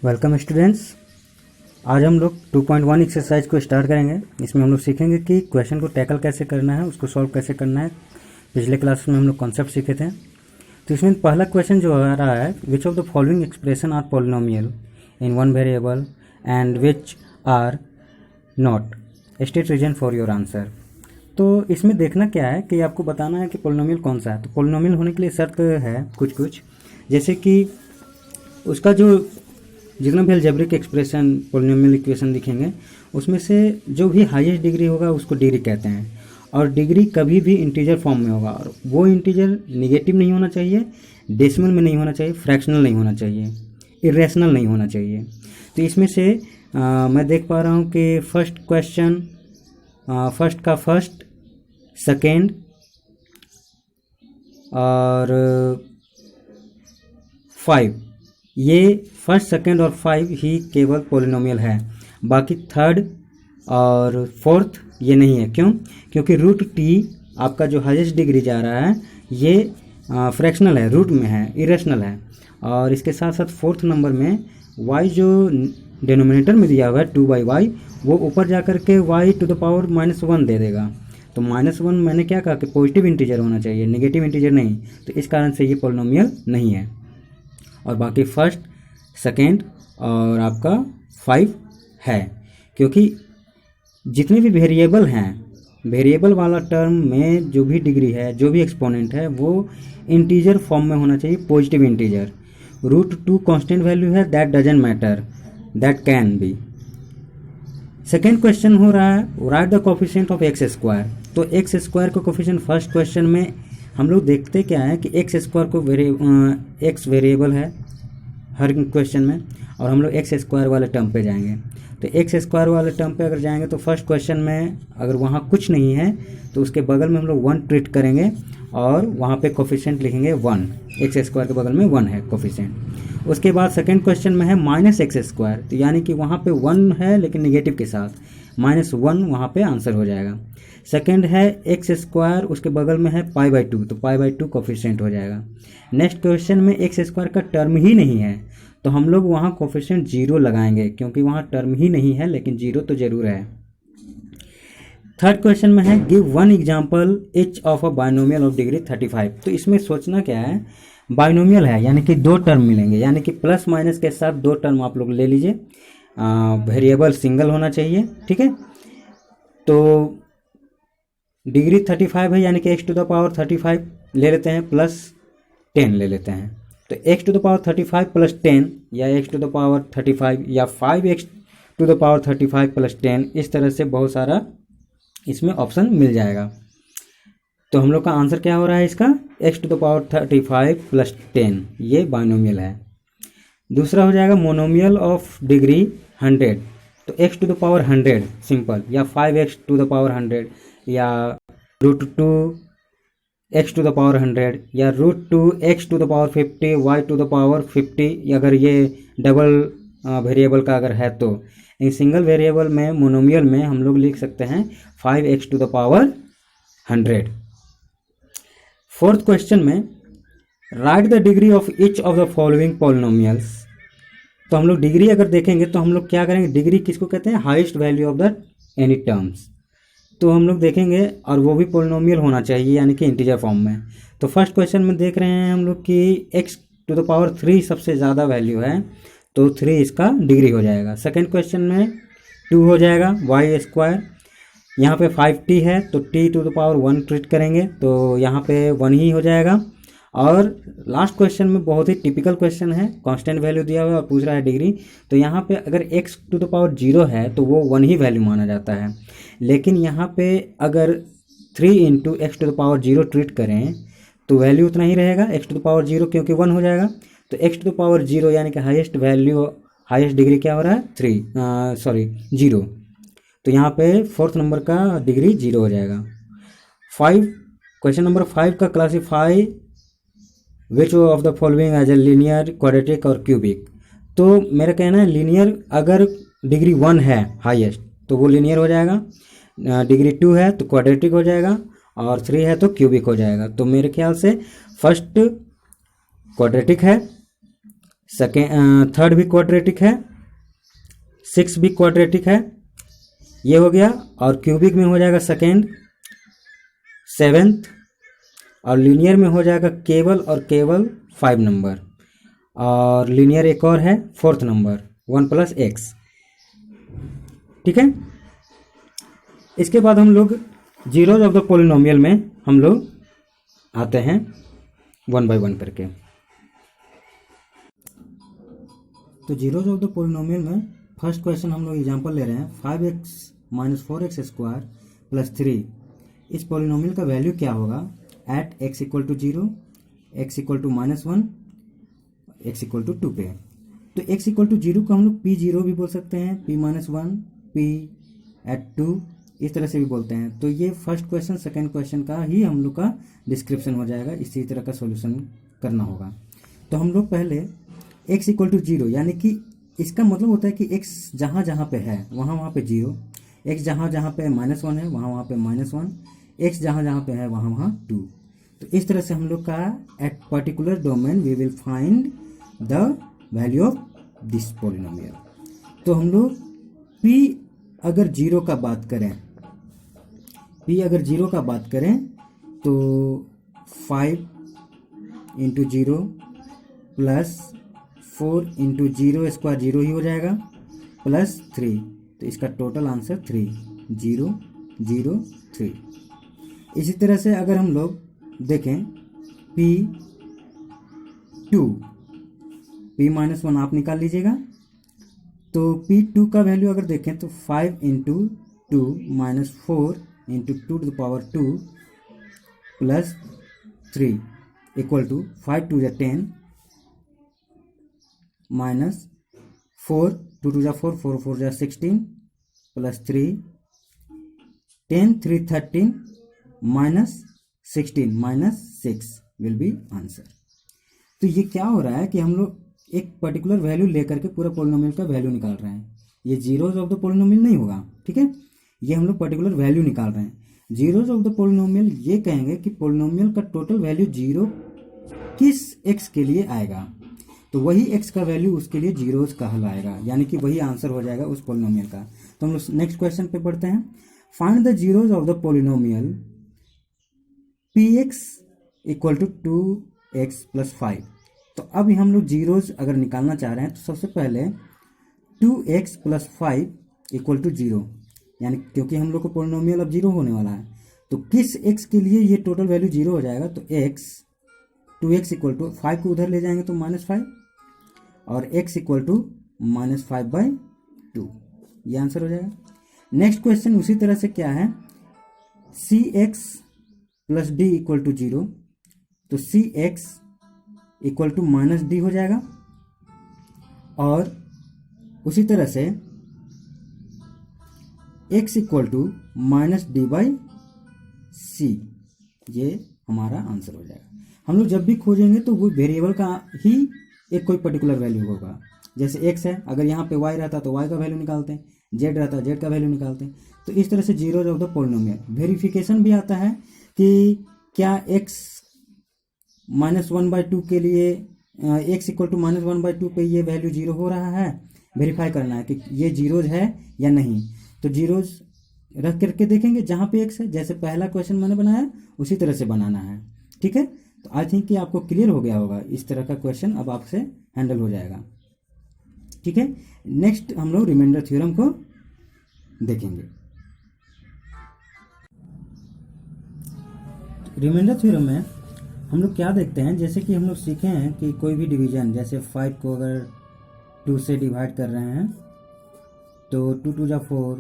Welcome students. आज हम लोग 2.1 एक्सरसाइज को स्टार्ट करेंगे। इसमें हम लोग सीखेंगे कि क्वेश्चन को टैकल कैसे करना है, उसको सॉल्व कैसे करना है। पिछले क्लास में हम लोग कॉन्सेप्ट सीखे थे। तो इसमें पहला क्वेश्चन जो आ रहा है, which of the following expression are polynomial in one variable and which are not, state reason for your answer. तो इसमें देखना क्या है कि आपको बताना है कि पॉलिनोमियल कौन सा है। तो पॉलिनोमियल होने के लिए शर्त है कुछ, जैसे कि उसका जो जितना भी अलजेब्रिक एक्सप्रेशन पॉलिनोमियल इक्वेशन दिखेंगे उसमें से जो भी हाईएस्ट डिग्री होगा उसको डिग्री कहते हैं, और डिग्री कभी भी इंटीजर फॉर्म में होगा, और वो इंटीजर निगेटिव नहीं होना चाहिए, डेसिमल में नहीं होना चाहिए, फ्रैक्शनल नहीं होना चाहिए, इरेशनल नहीं होना चाहिए। तो इसमें से मैं देख पा रहा हूँ कि फर्स्ट क्वेश्चन, फर्स्ट का फर्स्ट, सेकेंड और 5, ये फर्स्ट, सेकेंड और 5 ही केवल पॉलिनोमियल है। बाकी थर्ड और फोर्थ ये नहीं है। क्यों? क्योंकि रूट टी आपका जो हाईएस्ट डिग्री जा रहा है ये फ्रैक्शनल है, रूट में है, इरेशनल है। और इसके साथ साथ फोर्थ नंबर में y जो डिनोमिनेटर में दिया हुआ है 2/y, वो ऊपर जा कर के y टू द पावर -1 दे देगा। तो -1 मैंने क्या कहा कि पॉजिटिव इंटीजर होना चाहिए, नेगेटिव इंटीजर नहीं। तो इस कारण से ये पॉलिनोमियल नहीं है। और बाकी फर्स्ट, सेकेंड और आपका 5 है, क्योंकि जितने भी वेरिएबल हैं, वेरिएबल वाला टर्म में जो भी डिग्री है, जो भी एक्सपोनेंट है, वो इंटीजर फॉर्म में होना चाहिए, पॉजिटिव इंटीजर। √2 कांस्टेंट वैल्यू है, that doesn't matter, that can be. Second question हो रहा है right the coefficient of x square. तो एक्स स्क्वायर का कोफिशिएंट फर्स्ट क्वेश्चन में हम लोग देखते क्या है कि एक्स स्क्वायर को एक्स वेरिएबल है हर क्वेश्चन में, और हम लोग एक्स स्क्वायर वाले टर्म पे जाएंगे। तो एक्स स्क्वायर वाले टर्म पे अगर जाएंगे तो फर्स्ट क्वेश्चन में अगर वहाँ कुछ नहीं है तो उसके बगल में हम लोग 1 ट्रीट करेंगे और वहाँ पे कोफिशिएंट लिखेंगे 1। एक्स स्क्वायर के बगल में 1 है कोफिशिएंट। उसके बाद सेकेंड क्वेश्चन में है -x², तो यानी कि वहाँ पे 1 है लेकिन निगेटिव के साथ, -1 वहाँ पे आंसर हो जाएगा। सेकेंड है x², उसके बगल में है π/2, तो π/2 कोफिशिएंट हो जाएगा। नेक्स्ट क्वेश्चन में x² का टर्म ही नहीं है, तो हम लोग वहाँ कोफिशिएंट 0 लगाएंगे, क्योंकि वहाँ टर्म ही नहीं है, लेकिन 0 तो जरूर है। थर्ड क्वेश्चन में है give one example each of a binomial of degree 35। तो इसमें सोचना क्या है, बाइनोमियल है यानी कि 2 टर्म मिलेंगे, यानी कि प्लस माइनस के साथ 2 टर्म आप लोग ले लीजिए। वेरिएबल सिंगल होना चाहिए, ठीक है। तो डिग्री 35 है, यानी कि x⁻35 ले लेते हैं, +10 ले लेते हैं। तो x⁻35 + 10 या x⁻35 या 5x⁻35 + 10, इस तरह से बहुत सारा इसमें ऑप्शन मिल जाएगा। तो हम लोग का आंसर क्या हो रहा है इसका, x⁻35 + 10, ये बाइनोमियल है। दूसरा हो जाएगा मोनोमियल ऑफ डिग्री 100। तो x⁻100 सिंपल, या 5x⁻100 या √2 x⁻100 या √2 x⁻50 y⁻50, अगर ये डबल वेरिएबल का अगर है तो। सिंगल वेरिएबल में मोनोमियल में हम लोग लिख सकते हैं 5x⁻100। फोर्थ क्वेश्चन में right the degree of each of the following polynomials. तो हम लोग डिग्री अगर देखेंगे तो हम लोग क्या करेंगे, डिग्री किसको कहते हैं, highest value of the any terms. तो हम लोग देखेंगे, और वो भी पॉलिनोमियल होना चाहिए, यानी कि इंटीजर फॉर्म में। तो फर्स्ट क्वेश्चन में देख रहे हैं हम लोग कि x⁻3 सबसे ज़्यादा वैल्यू है, तो 3 इसका डिग्री हो जाएगा। सेकेंड क्वेश्चन में 2 हो जाएगा, y²। यहाँ पे 5t है, तो t⁻1 ट्रीट करेंगे, तो यहाँ पे 1 ही हो जाएगा। और लास्ट क्वेश्चन में बहुत ही टिपिकल क्वेश्चन है, कांस्टेंट वैल्यू दिया हुआ है और पूछ रहा है डिग्री। तो यहाँ पे अगर x⁻0 है तो वो 1 ही वैल्यू माना जाता है, लेकिन यहाँ पे अगर 3 × x⁻0 ट्रीट करें तो वैल्यू उतना ही रहेगा, x⁻0, क्योंकि 1 हो जाएगा। तो x⁻0 यानी कि हाईएस्ट वैल्यू, हाईएस्ट डिग्री क्या हो रहा है, 0। तो यहाँ पे फोर्थ नंबर का डिग्री 0 हो जाएगा। क्वेश्चन नंबर 5 का classify which of the following as a linear, quadratic और क्यूबिक। तो मेरा कहना है लीनियर अगर डिग्री 1 है हाईएस्ट तो वो लीनियर हो जाएगा, डिग्री 2 है तो क्वाड्रेटिक हो जाएगा, और 3 है तो क्यूबिक हो जाएगा। तो मेरे ख्याल से फर्स्ट क्वाड्रेटिक है, थर्ड भी क्वाड्रेटिक है, 6 भी क्वाड्रेटिक है, ये हो गया। और क्यूबिक में हो जाएगा सेकेंड, 7th, और लीनियर में हो जाएगा केवल और केवल 5 नंबर, और लीनियर एक और है 4th नंबर 1 + x। ठीक है, इसके बाद हम लोग जीरोज ऑफ द पोलिनोमियल में हम लोग आते हैं 1 बाय 1 करके। तो जीरोज ऑफ द पोलिनोमियल में फर्स्ट क्वेश्चन हम लोग एग्जांपल ले रहे हैं 5x - 4x² + 3। इस पोलिनोमियल का वैल्यू क्या होगा एट x = 0, x = -1, x = 2 पे। तो x = 0 को हम लोग p0 भी बोल सकते हैं, p-1, p@2 इस तरह से भी बोलते हैं। तो ये फर्स्ट क्वेश्चन सेकंड क्वेश्चन का ही हम लोग का डिस्क्रिप्शन हो जाएगा, इसी तरह का सॉल्यूशन करना होगा। तो हम लोग पहले x = 0, यानी कि इसका मतलब होता है कि x जहाँ जहाँ पे है वहाँ वहाँ पे 0, x जहाँ जहाँ पे -1 है वहाँ वहाँ पे -1, x जहाँ जहाँ पे है वहाँ वहाँ 2। तो इस तरह से हम लोग का at particular domain we will find the value of this polynomial. तो हम लोग p अगर 0 का बात करें, तो 5 × 0 + 4 × 0² 0 ही हो जाएगा, +3। तो इसका टोटल आंसर 3, 0, 0, 3। इसी तरह से अगर हम लोग देखें p2, p-1 आप निकाल लीजिएगा। तो p2 का वैल्यू अगर देखें तो 5 × 2 - 4 × 2⁻2 + 3 = 5 × 2 = 10 -4 2 2 4 4 4 16 +3 10 3 13 -16 -6 विल बी आंसर। तो ये क्या हो रहा है कि हम लोग एक पर्टिकुलर वैल्यू लेकर के पूरा पोलिनोमियल का वैल्यू निकाल रहे हैं। ये जीरोज ऑफ द पोलिनोमियल नहीं होगा, ठीक है, ये हम लोग पर्टिकुलर वैल्यू निकाल रहे हैं। जीरोज ऑफ द पोलिनोमियल ये कहेंगे कि पोलिनोमियल का टोटल वैल्यू 0 किस x के लिए आएगा, तो वही x का वैल्यू उसके लिए जीरोज कहलाएगा, यानी कि वही आंसर हो जाएगा उस पोलिनोमियल का। तो हम लोग नेक्स्ट क्वेश्चन पे पढ़ते हैं। Find the zeros of the polynomial px = 2x + 5। तो अब हम लोग जीरोज अगर निकालना चाह रहे हैं तो सबसे पहले 2x + 5 = 0, यानी क्योंकि हम लोग को पोलिनोमियल अब 0 होने वाला है, तो किस x के लिए ये टोटल वैल्यू 0 हो जाएगा। तो 2x = 5 को उधर ले जाएंगे तो -5, और x = -5/2, ये आंसर हो जाएगा। नेक्स्ट क्वेश्चन उसी तरह से क्या है, cx + d = 0, तो cx = -d हो जाएगा, और उसी तरह से x = -d/c, ये हमारा आंसर हो जाएगा। हम लोग जब भी खोजेंगे तो वो वेरिएबल का ही एक कोई पर्टिकुलर वैल्यू होगा। जैसे x है, अगर यहाँ पे y रहता तो y का वैल्यू निकालते हैं, z रहता है z का वैल्यू निकालते हैं। तो इस तरह से zeros of the polynomial verification भी आता है कि क्या x -1/2 के लिए x = -1/2 पे ये वैल्यू 0 हो रहा है, वेरीफाई करना है कि ये जीरोज है या नहीं। तो जीरोज रख करके देखेंगे जहाँ पे x है, जैसे पहला क्वेश्चन मैंने बनाया उसी तरह से बनाना है, ठीक है। तो आई थिंक कि आपको क्लियर हो गया होगा, इस तरह का क्वेश्चन अब आपसे हैंडल हो जाएगा, ठीक है। नेक्स्ट हम लोग रिमाइंडर थ्योरम को देखेंगे। रिमाइंडर थ्योरम में हम लोग क्या देखते हैं, जैसे कि हम लोग सीखे हैं कि कोई भी डिवीजन, जैसे 5 को अगर 2 से डिवाइड कर रहे हैं तो 2 2 4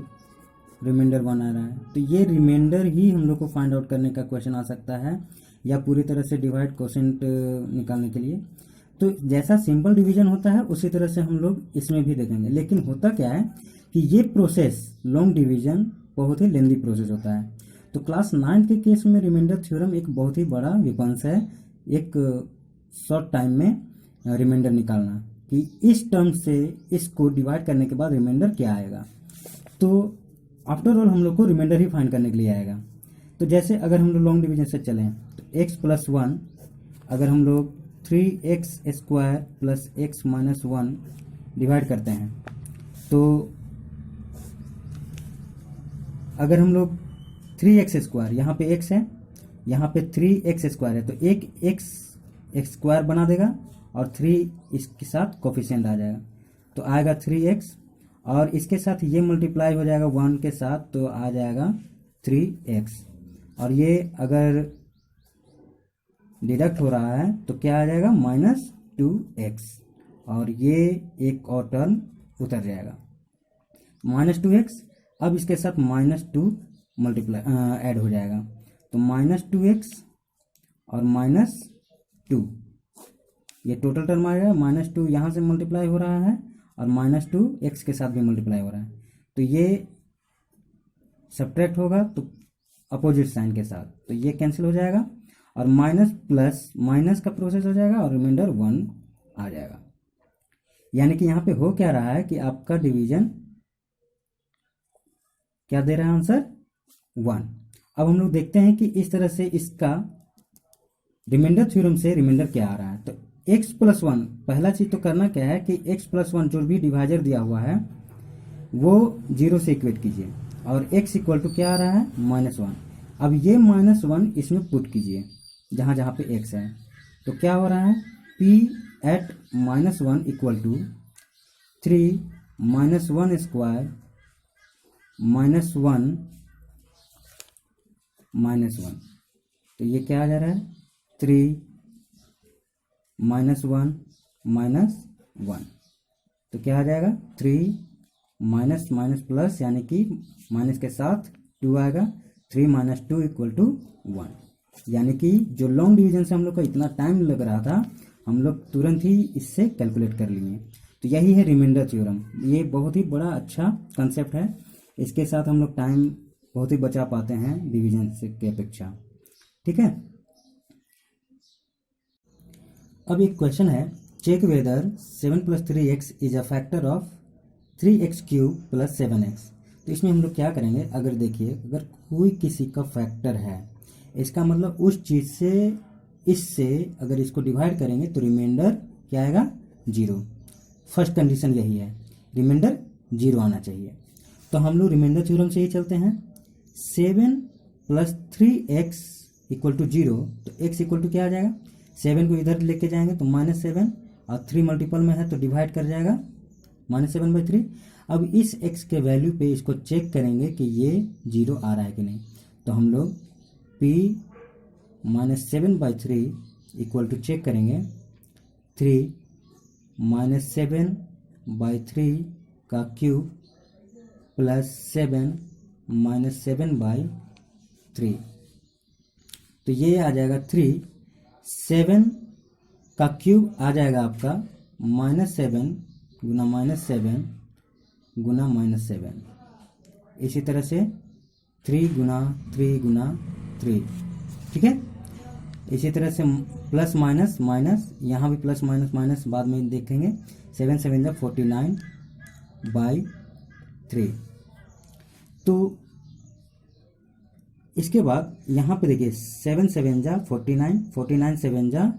रिमाइंडर 1 आ रहा है, तो ये रिमाइंडर ही हम लोग को फाइंड आउट करने का क्वेश्चन आ सकता है, या पूरी तरह से डिवाइड क्वोशिएंट निकालने के लिए। तो जैसा सिंपल डिवीजन होता है उसी तरह से हम लोग इसमें भी देखेंगे। लेकिन होता क्या है कि ये प्रोसेस लॉन्ग डिवीजन बहुत ही लेंदी प्रोसेस होता है। तो क्लास 9 के केस में रिमाइंडर थ्योरम एक बहुत ही बड़ा विकल्प है, एक शॉर्ट टाइम में रिमाइंडर निकालना, कि इस टर्म से इसको डिवाइड करने के बाद रिमाइंडर क्या आएगा। तो आफ्टर ऑल हम लोग को रिमाइंडर ही फाइंड करने के लिए आएगा। तो जैसे अगर हम लोग लॉन्ग डिवीजन से चलें तो x + 1 अगर हम लोग 3x² plus x minus 1 divide करते हैं, तो अगर हम लोग 3x², यहाँ पे x है, यहाँ पे 3x² है, तो एक x² बना देगा और 3 इसके साथ कोफिशिएंट आ जाएगा, तो आएगा 3x, और इसके साथ ये मल्टीप्लाई हो जाएगा 1 के साथ, तो आ जाएगा 3x, और ये अगर डिडक्ट हो रहा है तो क्या आ जाएगा -2x, और ये एक और टर्म उतर जाएगा -2x। अब इसके साथ -2 मल्टीप्लाई ऐड हो जाएगा, तो -2x और -2, ये टोटल टर्म आ जाएगा। -2 यहाँ से मल्टीप्लाई हो रहा है और -2x के साथ भी मल्टीप्लाई हो रहा है, तो ये सब्ट्रैक्ट होगा तो अपोजिट साइन के साथ, तो ये कैंसिल हो जाएगा, और माइनस प्लस माइनस का प्रोसेस हो जाएगा और रिमाइंडर 1 आ जाएगा। यानी कि यहाँ पे हो क्या रहा है कि आपका डिवीजन क्या दे रहा है आंसर 1। अब हम लोग देखते हैं कि इस तरह से इसका रिमाइंडर थ्योरम से रिमाइंडर क्या आ रहा है। तो x + 1, पहला चीज तो करना क्या है कि x + 1 जो भी डिवाइजर दिया हुआ है वो 0 से इक्वेट कीजिए, और x = क्या आ रहा है -1। अब ये -1 इसमें पुट कीजिए जहाँ जहाँ पे x है, तो क्या हो रहा है p at -1 = 3 - 1² -1 -1, तो ये क्या आ जा रहा है 3 - 1 -1, तो क्या आ जाएगा 3 माइनस माइनस प्लस, यानी कि माइनस के साथ 2 आएगा, 3 - 2 = 1। यानी कि जो लॉन्ग डिवीजन से हम लोग का इतना टाइम लग रहा था, हम लोग तुरंत ही इससे कैलकुलेट कर लिए। तो यही है रिमाइंडर थ्योरम। ये बहुत ही बड़ा अच्छा कंसेप्ट है, इसके साथ हम लोग टाइम बहुत ही बचा पाते हैं डिवीजन से की अपेक्षा। ठीक है, अब एक क्वेश्चन है, check whether 7 + 3x is a factor of 3x³ + 7x। तो इसमें हम लोग क्या करेंगे, अगर देखिए अगर कोई किसी का फैक्टर है, इसका मतलब उस चीज़ से इससे अगर इसको डिवाइड करेंगे तो रिमाइंडर क्या आएगा 0। फर्स्ट कंडीशन यही है, रिमाइंडर 0 आना चाहिए। तो हम लोग रिमाइंडर थ्योरम से ही चलते हैं। 7 + 3x = 0, तो x = क्या आ जाएगा, 7 को इधर लेके जाएंगे तो -7, और 3 मल्टीपल में है तो डिवाइड कर जाएगा -7/3। अब इस x के वैल्यू पे इसको चेक करेंगे कि ये 0 आ रहा है कि नहीं, तो हम लोग p - 7/3 = चेक करेंगे 3 - 7/3 का क्यूब प्लस 7 - 7/3, तो ये आ जाएगा 3। 7 का क्यूब आ जाएगा आपका -7 गुना -7 गुना -7, इसी तरह से 3 गुना 3 गुना 3। ठीक है, इसी तरह से प्लस माइनस माइनस, यहाँ भी प्लस माइनस माइनस बाद में देखेंगे। 7 × 7 = 49/3। तो इसके बाद यहाँ पे देखिए 7 × 7 = 49, 49 × 7 =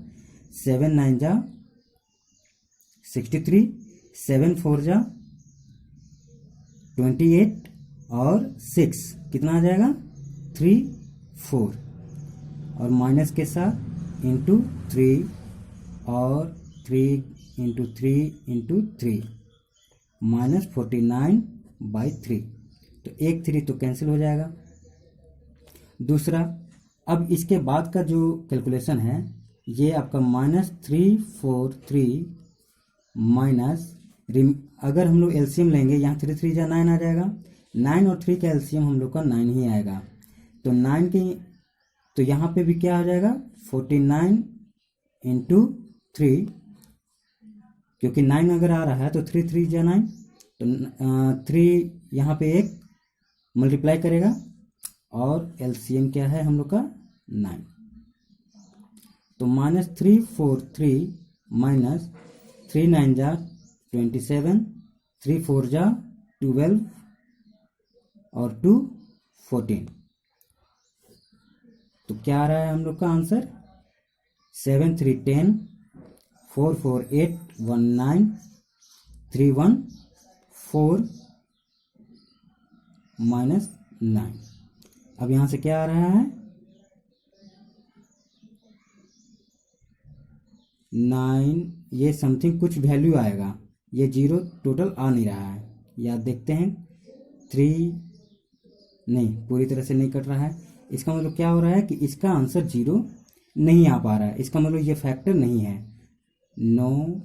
7 × 9 = 63, 7 × 4 = 28, और 6 कितना आ जाएगा 3 4, और माइनस के साथ इंटू 3, और 3 × 3 × 3 -49/3, तो 1 3 तो कैंसिल हो जाएगा। दूसरा, अब इसके बाद का जो कैलकुलेशन है ये आपका -343 माइनस, अगर हम लोग एलसीएम लेंगे, यहाँ 3 3 = 9 आ जाएगा, 9 और 3 का एलसीएम हम लोग का 9 ही आएगा, तो 9 के, तो यहाँ पे भी क्या आ जाएगा 49 × 3, क्योंकि 9 अगर आ रहा है तो 3 3 = 9, तो 3 यहाँ पे 1 मल्टीप्लाई करेगा, और एलसीएम क्या है हम लोग का 9, तो -343 माइनस 3 9 = 27, 3 4 = 12, और 2 14, तो क्या आ रहा है हम लोग का आंसर 7 3 10, 4481931 4 - 9। अब यहाँ से क्या आ रहा है 9, ये समथिंग कुछ वैल्यू आएगा, ये 0 टोटल आ नहीं रहा है, या देखते हैं 3 नहीं, पूरी तरह से नहीं कट रहा है। इसका मतलब क्या हो रहा है कि इसका आंसर 0 नहीं आ पा रहा है, इसका मतलब ये फैक्टर नहीं है। No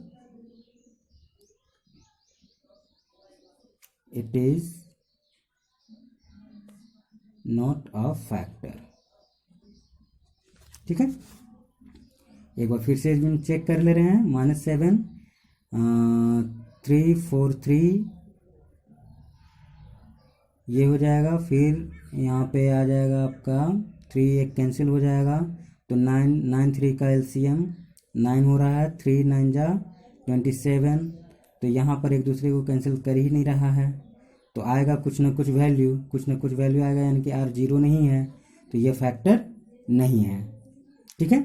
it is not a factor. ठीक है, एक बार फिर से चेक कर ले रहे हैं। -7 3 4 3 ये हो जाएगा, फिर यहाँ पे आ जाएगा आपका 3, एक कैंसिल हो जाएगा, तो 9 9 3 का एलसीएम 9 हो रहा है, 3 9 जा 27, तो यहाँ पर एक दूसरे को कैंसिल कर ही नहीं रहा है, तो आएगा कुछ ना कुछ वैल्यू आएगा, यानी कि R 0 नहीं है, तो ये फैक्टर नहीं है। ठीक है,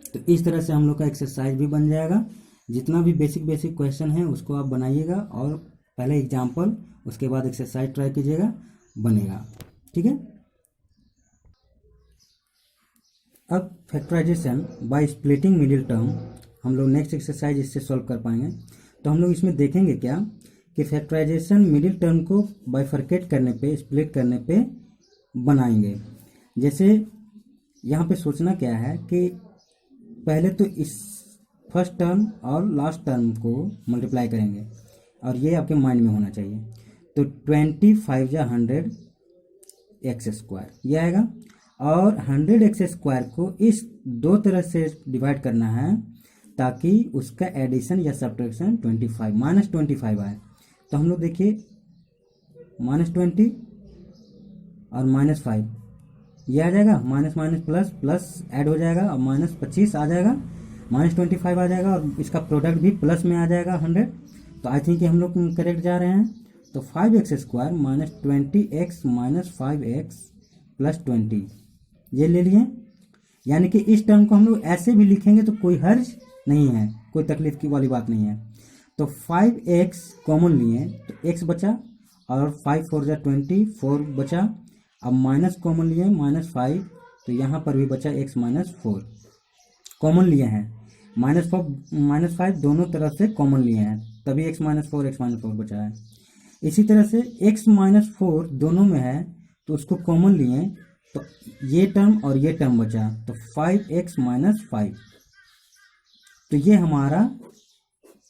तो इस तरह से हम लोग का एक्सरसाइज भी बन जाएगा। जितना भी बेसिक क्वेश्चन है उसको आप बनाइएगा, और पहले एग्जाम्पल उसके बाद एक्सरसाइज ट्राई कीजिएगा, बनेगा। ठीक है, अब factorisation by splitting middle term हम लोग नेक्स्ट एक्सरसाइज इससे सॉल्व कर पाएंगे। तो हम लोग इसमें देखेंगे क्या कि फैक्टराइजेशन मिडिल टर्म को बाइफरकेट करने पे, स्प्लिट करने पे बनाएंगे। जैसे यहाँ पे सोचना क्या है कि पहले तो इस फर्स्ट टर्म और लास्ट टर्म को मल्टीप्लाई करेंगे, और ये आपके माइंड में होना चाहिए। तो 25 जा 100 एक्स स्क्वायर ये आएगा, और 100 एक्स स्क्वायर को इस दो तरह से डिवाइड करना है ताकि उसका एडिशन या सब्ट्रैक्शन 25 -25 आए। तो हम लोग देखिए -20 और -5 ये आ जाएगा, माइनस प्लस प्लस ऐड हो जाएगा, और -25 आ जाएगा, -25 आ जाएगा, और इसका प्रोडक्ट भी प्लस में आ जाएगा 100। तो आई थिंक हम लोग करेक्ट जा रहे हैं। तो 5x स्क्वायर -20x - 5x + 20 ये ले लिए, यानी कि इस टर्म को हम लोग ऐसे भी लिखेंगे तो कोई हर्ज नहीं है, कोई तकलीफ की वाली बात नहीं है। तो 5x कॉमन लिए तो x बचा, और 5 4 जा 20 4 बचा। अब माइनस कॉमन लिए -5, तो यहाँ पर भी बचा x - 4 कॉमन लिए हैं, -5 दोनों तरफ से कॉमन लिए हैं, तभी x - 4 बचा है। इसी तरह से x - 4 दोनों में है, तो उसको कॉमन लिए, तो ये टर्म और ये टर्म बचा, तो 5x - 5, तो ये हमारा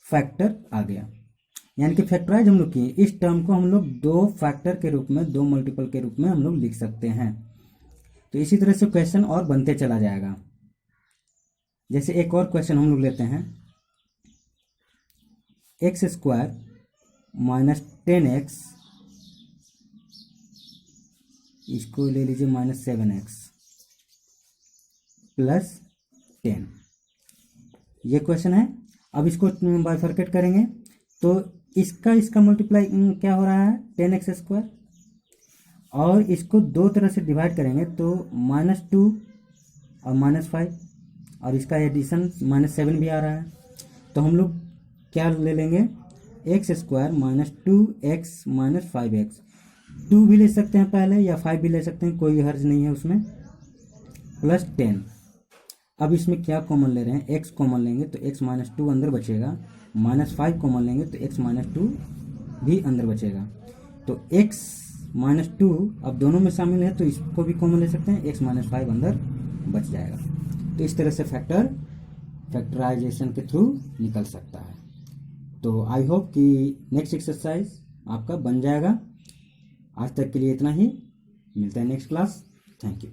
फैक्टर आ गया। यानी कि फैक्टराइज हम लोग किए, इस टर्म को हम लोग 2 फैक्टर के रूप में, 2 मल्टीपल के रूप में हम लोग लिख सकते हैं। तो इसी तरह से क्वेश्चन और बनते चला जाएगा। जैसे एक और क्वेश्चन हम लोग लेते हैं, x स्क्वायर -10x, इसको ले लीजिए -7x + 10, ये क्वेश्चन है। अब इसको बाइफरकेट करेंगे, तो इसका मल्टीप्लाई क्या हो रहा है 10x स्क्वायर, और इसको 2 तरह से डिवाइड करेंगे, तो -2 और -5, और इसका एडिशन -7 भी आ रहा है। तो हम लोग क्या ले लेंगे, x स्क्वायर -2x - 5x, 2 भी ले सकते हैं पहले, या 5 भी ले सकते हैं, कोई हर्ज नहीं है उसमें, + 10। अब इसमें क्या कॉमन ले रहे हैं, x कॉमन लेंगे तो x - 2 अंदर बचेगा, -5 कॉमन लेंगे तो x - 2 भी अंदर बचेगा। तो x - 2 अब दोनों में शामिल है, तो इसको भी कॉमन ले सकते हैं, x - 5 अंदर बच जाएगा। तो इस तरह से फैक्टराइजेशन के थ्रू निकल सकता है। तो आई होप कि नेक्स्ट एक्सरसाइज आपका बन जाएगा। आज तक के लिए इतना ही, मिलता है नेक्स्ट क्लास। Thank you.